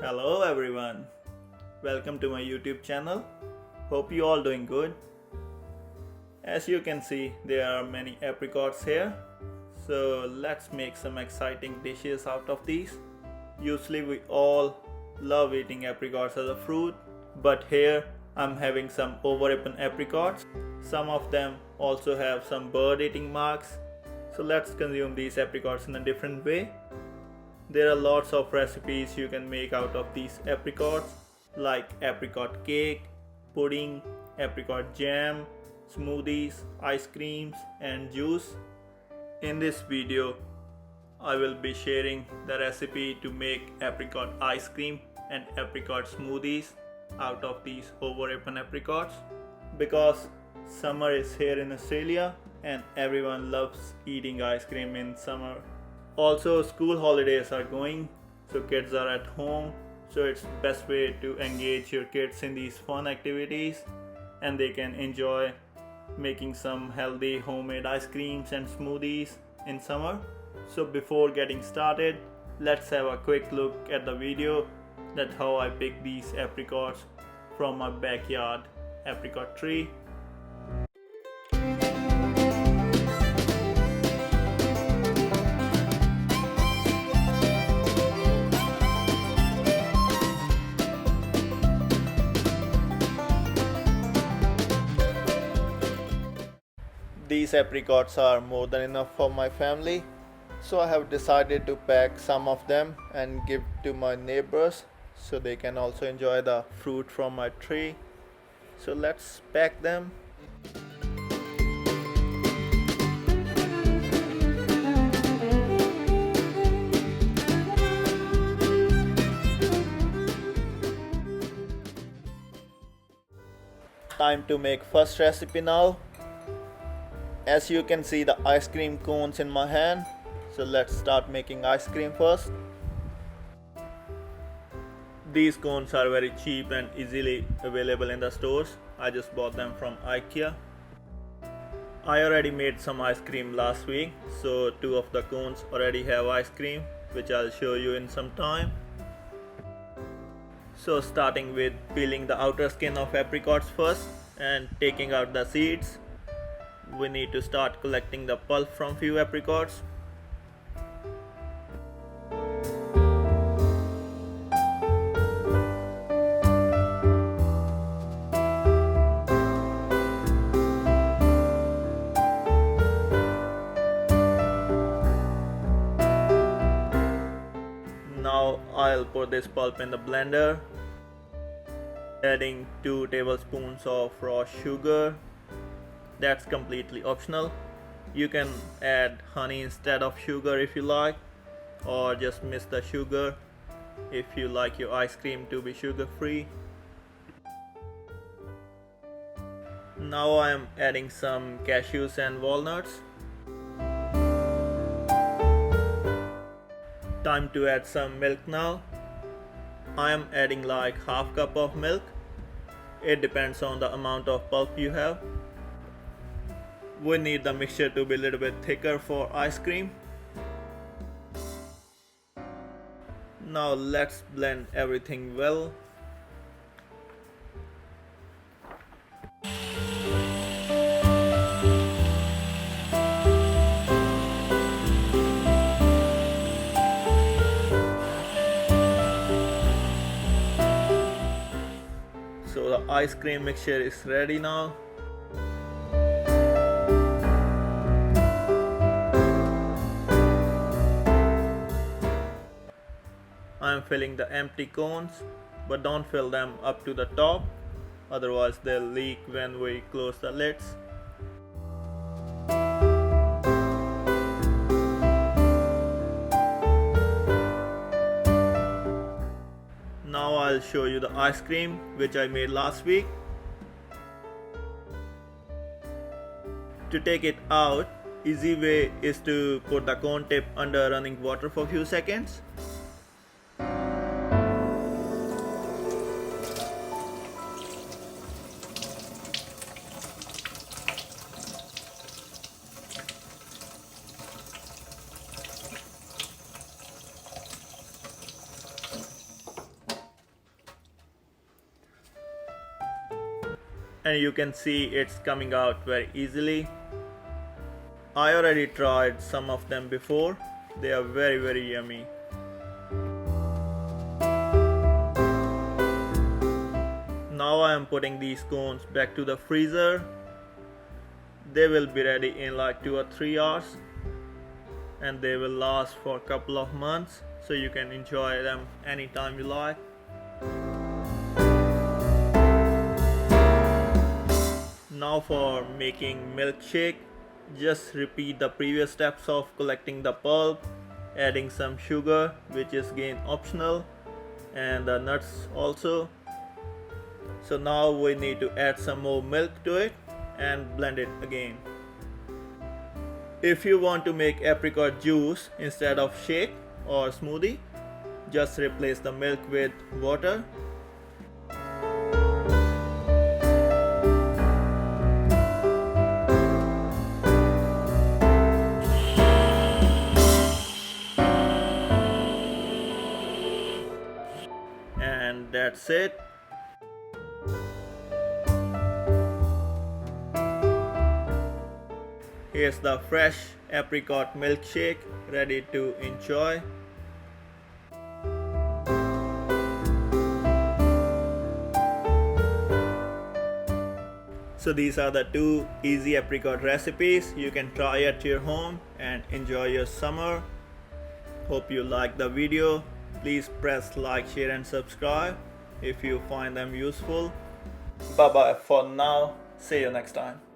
Hello everyone, welcome to my YouTube channel. Hope you all doing good. As you can see, there are many apricots here. So let's make some exciting dishes out of these. Usually we all love eating apricots as a fruit, but here I'm having some overripen apricots. Some of them also have some bird eating marks. So let's consume these apricots in a different way. There are lots of recipes you can make out of these apricots, like apricot cake, pudding, apricot jam, smoothies, ice creams and juice. In this video, I will be sharing the recipe to make apricot ice cream and apricot smoothies out of these overripen apricots. Because summer is here in Australia and everyone loves eating ice cream in summer. Also, school holidays are going, so kids are at home, so it's best way to engage your kids in these fun activities and they can enjoy making some healthy homemade ice creams and smoothies in summer. So before getting started, let's have a quick look at the video that how I pick these apricots from my backyard apricot tree. These apricots are more than enough for my family, so I have decided to pack some of them and give to my neighbors so they can also enjoy the fruit from my tree. So let's pack them. Time to make first recipe now. As you can see the ice cream cones in my hand, so let's start making ice cream first. These cones are very cheap and easily available in the stores. I just bought them from IKEA. I already made some ice cream last week, so 2 of the cones already have ice cream, which I'll show you in some time. So starting with peeling the outer skin of apricots first and taking out the seeds. We need to start collecting the pulp from few apricots. Now I'll put this pulp in the blender, adding 2 tablespoons of raw sugar. That's completely optional. You can add honey instead of sugar if you like, or just miss the sugar if you like your ice cream to be sugar free. Now I am adding some cashews and walnuts. Time to add some milk now. I am adding like half cup of milk. It depends on the amount of pulp you have. We need the mixture to be a little bit thicker for ice cream. Now let's blend everything well. So the ice cream mixture is ready now. I am filling the empty cones, but don't fill them up to the top, otherwise they'll leak when we close the lids. Now I'll show you the ice cream which I made last week. To take it out, easy way is to put the cone tip under running water for a few seconds. and you can see it's coming out very easily. I already tried some of them before. They are very yummy. Now I am putting these cones back to the freezer. They will be ready in like 2 or 3 hours, and they will last for a couple of months, so you can enjoy them anytime you like. Now for making milkshake, just repeat the previous steps of collecting the pulp, adding some sugar, which is again optional, and the nuts also. So now we need to add some more milk to it and blend it again. If you want to make apricot juice instead of shake or smoothie, just replace the milk with water. And that's it. Here's the fresh apricot milkshake ready to enjoy. So these are the 2 easy apricot recipes you can try at your home and enjoy your summer. Hope you like the video. Please press like, share and subscribe if you find them useful. Bye bye for now. See you next time.